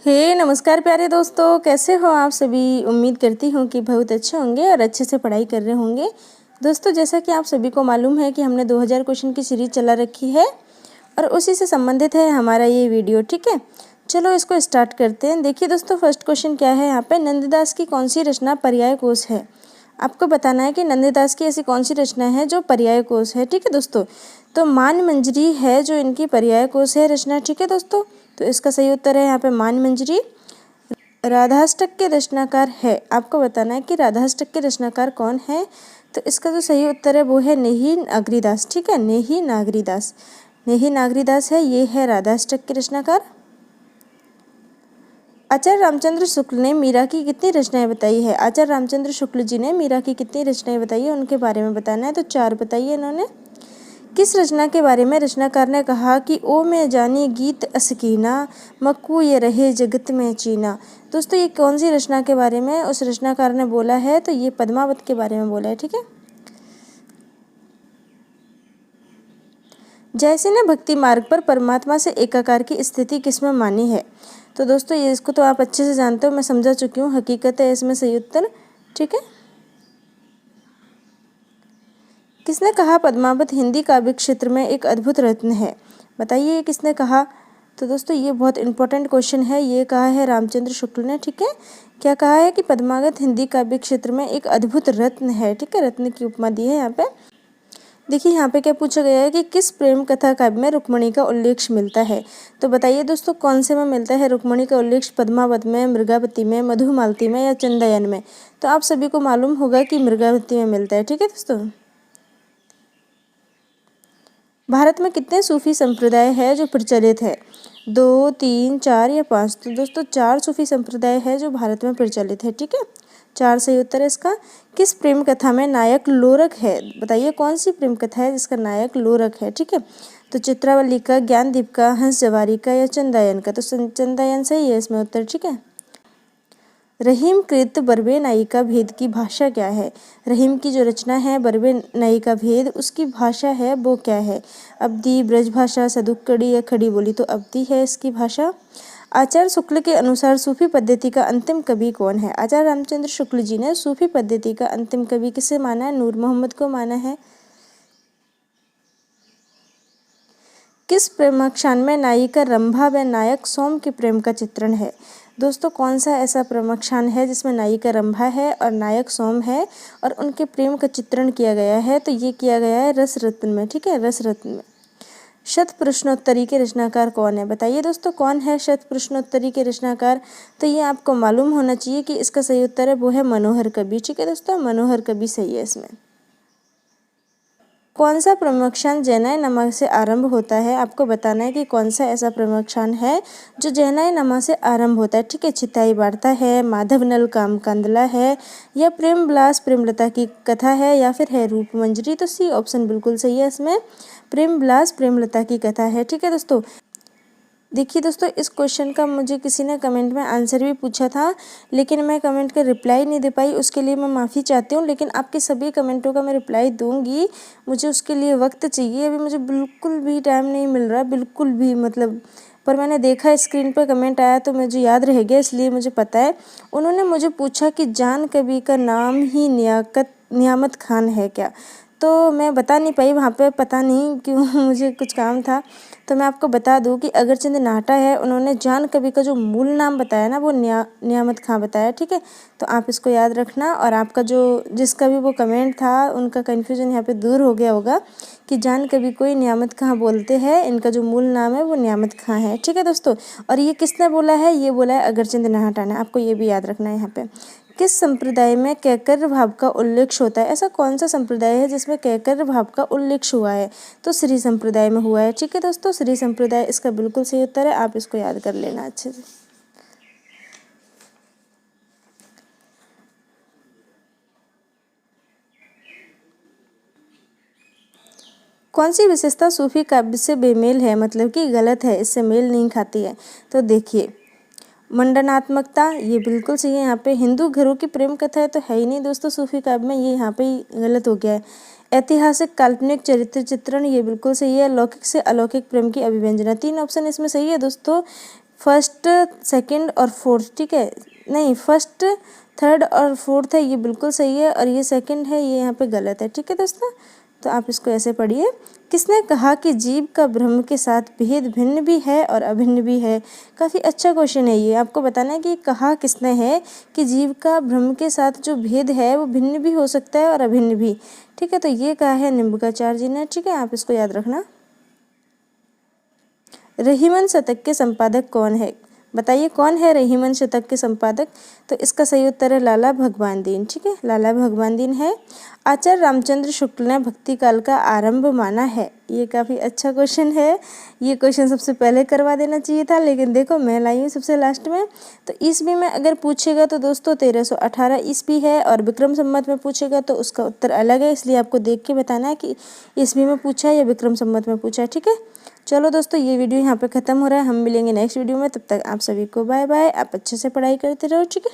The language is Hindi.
नमस्कार प्यारे दोस्तों, कैसे हो आप सभी। उम्मीद करती हूँ कि बहुत अच्छे होंगे और अच्छे से पढ़ाई कर रहे होंगे। दोस्तों, जैसा कि आप सभी को मालूम है कि हमने 2000 क्वेश्चन की सीरीज चला रखी है और उसी से संबंधित है हमारा ये वीडियो। ठीक है, चलो इसको स्टार्ट करते हैं। देखिए दोस्तों, फर्स्ट क्वेश्चन क्या है यहाँ पे, नंददास की कौन सी रचना पर्याय कोश है। आपको बताना है कि नंददास की ऐसी कौन सी रचना है जो पर्याय कोश है। ठीक है दोस्तों, तो मान मंजरी है जो इनकी पर्याय कोश है रचना। ठीक है दोस्तों, तो इसका सही उत्तर है यहाँ पे मान मंजरी। राधाष्टक के रचनाकार है, आपको बताना है कि राधाष्टक के रचनाकार कौन है। तो इसका जो सही उत्तर है वो है नेही नागरीदास। ठीक है, नेही नागरीदास, नेही नागरीदास है, ये है राधाष्टक के रचनाकार। आचार्य रामचंद्र शुक्ल ने मीरा की कितनी रचनाएं बताई है। आचार्य रामचंद्र शुक्ल जी ने मीरा की कितनी रचनाएं बताई है, उनके बारे में बताना है। तो 4 बताइए इन्होंने। किस रचना के बारे में रचनाकार ने कहा कि ओ मैं जानी गीत असकीना, मक्कू ये रहे जगत में चीना। दोस्तों, ये कौन सी रचना के बारे में उस रचनाकार ने बोला है, तो ये पद्मावत के बारे में बोला है। ठीक है, जैसे ने भक्ति मार्ग पर परमात्मा से एकाकार की स्थिति किसमें मानी है। तो दोस्तों, ये इसको तो आप अच्छे से जानते हो, मैं समझा चुकी हूँ, हकीकत है इसमें सही उत्तर। ठीक है, किसने कहा पद्मावत हिंदी काव्य क्षेत्र में एक अद्भुत रत्न है। बताइए ये किसने कहा। तो दोस्तों, ये बहुत इंपॉर्टेंट क्वेश्चन है, ये कहा है रामचंद्र शुक्ल ने। ठीक है, क्या कहा है कि पद्मावत हिंदी काव्य क्षेत्र में एक अद्भुत रत्न है। ठीक है, रत्न की उपमा दी है यहाँ पे। देखिए यहाँ पे क्या पूछा गया है कि किस प्रेम कथा काव्य में रुक्मणी का उल्लेख मिलता है। तो बताइए दोस्तों, कौन से में मिलता है रुक्मणी का उल्लेख, पद्मावत में, मृगावती में, मधुमालती में या चंदायन में। तो आप सभी को मालूम होगा कि मृगावती में मिलता है। ठीक है दोस्तों, भारत में कितने सूफी संप्रदाय है जो प्रचलित है। 2, 3, 4 या 5। तो दोस्तों 4 सूफी संप्रदाय है जो भारत में प्रचलित है। ठीक है, 4 सही उत्तर है इसका। किस प्रेम कथा में नायक लोरक है। बताइए कौन सी प्रेम कथा है जिसका नायक लोरक है। ठीक है, तो चित्रावली का, ज्ञानदीप का, हंस जवारी का या चंदायन का। तो चंदायन सही है इसमें उत्तर। ठीक है, रहीम कृत बरबे नायिका भेद की भाषा क्या है। रहीम की जो रचना है बरबे नायिका भेद, उसकी भाषा है वो क्या है। अवधी, ब्रजभाषा, सदुक्कड़ी या खड़ी बोली। तो अवधी है इसकी भाषा। आचार्य शुक्ल के अनुसार सूफी पद्धति का अंतिम कवि कौन है। आचार्य रामचंद्र शुक्ल जी ने सूफी पद्धति का अंतिम कवि किसे माना है, नूर मोहम्मद को माना है। किस प्रेमाख्यान में नायिका रंभा व नायक सोम के प्रेम का चित्रण है। दोस्तों, कौन सा ऐसा प्रेमाख्यान है जिसमें नायिका रंभा है और नायक सोम है और उनके प्रेम का चित्रण किया गया है। तो ये किया गया है रस रत्न में। ठीक है, रस रत्न में। शत प्रश्नोत्तरी के रचनाकार कौन है। बताइए दोस्तों, कौन है शत प्रश्नोत्तरी के रचनाकार। तो ये आपको मालूम होना चाहिए कि इसका सही उत्तर है वो है मनोहर कवि। ठीक है दोस्तों, मनोहर कवि सही है इसमें। कौन सा प्रमोक्षण जैनाय नमा से आरंभ होता है। आपको बताना है कि कौन सा ऐसा प्रमोक्षण है जो जैनाय नमा से आरंभ होता है। ठीक है, चिताई वार्ता है, माधव नल काम कांदला है या प्रेम विलास प्रेमलता की कथा है या फिर है रूप मंजरी। तो सी ऑप्शन बिल्कुल सही है इसमें, प्रेम विलास प्रेमलता की कथा है। ठीक है दोस्तों, देखिए दोस्तों, इस क्वेश्चन का मुझे किसी ने कमेंट में आंसर भी पूछा था, लेकिन मैं कमेंट का रिप्लाई नहीं दे पाई, उसके लिए मैं माफ़ी चाहती हूँ। लेकिन आपके सभी कमेंटों का मैं रिप्लाई दूंगी, मुझे उसके लिए वक्त चाहिए। अभी मुझे बिल्कुल भी टाइम नहीं मिल रहा, बिल्कुल भी, मतलब। पर मैंने देखा स्क्रीन पर कमेंट आया तो मुझे याद रह गया, इसलिए मुझे पता है। उन्होंने मुझे पूछा कि जान कवि का नाम ही नियामत खान है क्या। तो मैं बता नहीं पाई वहाँ पे, पता नहीं क्यों मुझे कुछ काम था। तो मैं आपको बता दूं कि अगरचंद नाहटा है, उन्होंने जान कवि का जो मूल नाम बताया ना वो नियामत खां बताया। ठीक है, तो आप इसको याद रखना। और आपका जो जिसका भी वो कमेंट था उनका कन्फ्यूजन यहाँ पे दूर हो गया होगा कि जान कवि को नियामत खां बोलते हैं, इनका जो मूल नाम है वो नियामत खां है। ठीक है दोस्तों, और ये किसने बोला है, ये बोला है अगरचंद नाहटा ने। आपको ये भी याद रखना है यहाँ पे। किस संप्रदाय में कैकर भाव का उल्लेख होता है। ऐसा कौन सा संप्रदाय है जिसमें कैकर भाव का उल्लेख हुआ है। तो श्री संप्रदाय में हुआ है। ठीक है दोस्तों, श्री संप्रदाय इसका बिल्कुल सही उत्तर है, आप इसको याद कर लेना अच्छे से। कौन सी विशेषता सूफी काव्य से बेमेल है, मतलब कि गलत है, इससे मेल नहीं खाती है। तो देखिए, मंडनात्मकता, ये बिल्कुल सही है। यहाँ पे हिंदू घरों की प्रेम कथा है तो है ही नहीं दोस्तों सूफी काव्य में, ये यहाँ पे ही गलत हो गया है। ऐतिहासिक काल्पनिक चरित्र चित्रण, ये बिल्कुल सही है। लौकिक से अलौकिक प्रेम की अभिव्यंजना, 3 ऑप्शन इसमें सही है दोस्तों। फर्स्ट, सेकंड और फोर्थ, ठीक है। नहीं, फर्स्ट, थर्ड और फोर्थ है, ये बिल्कुल सही है, और ये सेकंड है, ये यहाँ पे गलत है, ठीक है दोस्तों। तो आप इसको ऐसे पढ़िए, किसने कहा कि जीव का ब्रह्म के साथ भेद भिन्न भी है और अभिन्न भी है। काफ़ी अच्छा क्वेश्चन है ये। आपको बताना है कि कहा किसने है कि जीव का ब्रह्म के साथ जो भेद है वो भिन्न भी हो सकता है और अभिन्न भी, ठीक है। तो ये कहा है निम्बार्क जी ने, ठीक है, आप इसको याद रखना। रहीमन शतक के संपादक कौन है? बताइए कौन है रहीमन शतक के संपादक? तो इसका सही उत्तर है लाला भगवान दीन, ठीक है, लाला भगवान दीन है। आचार्य रामचंद्र शुक्ल ने भक्ति काल का आरंभ माना है। ये काफ़ी अच्छा क्वेश्चन है। ये क्वेश्चन सबसे पहले करवा देना चाहिए था, लेकिन देखो मैं लाई हूँ सबसे लास्ट में। तो ईस्वी में अगर पूछेगा तो दोस्तों 1318 ईस्वी है, और विक्रम संवत में पूछेगा तो उसका उत्तर अलग है, इसलिए आपको देख के बताना है कि ईस्वी में पूछा है या विक्रम संवत में पूछा है, ठीक है। चलो दोस्तों, ये वीडियो यहाँ पे ख़त्म हो रहा है। हम मिलेंगे नेक्स्ट वीडियो में, तब तक आप सभी को बाय बाय। आप अच्छे से पढ़ाई करते रहो, ठीक है।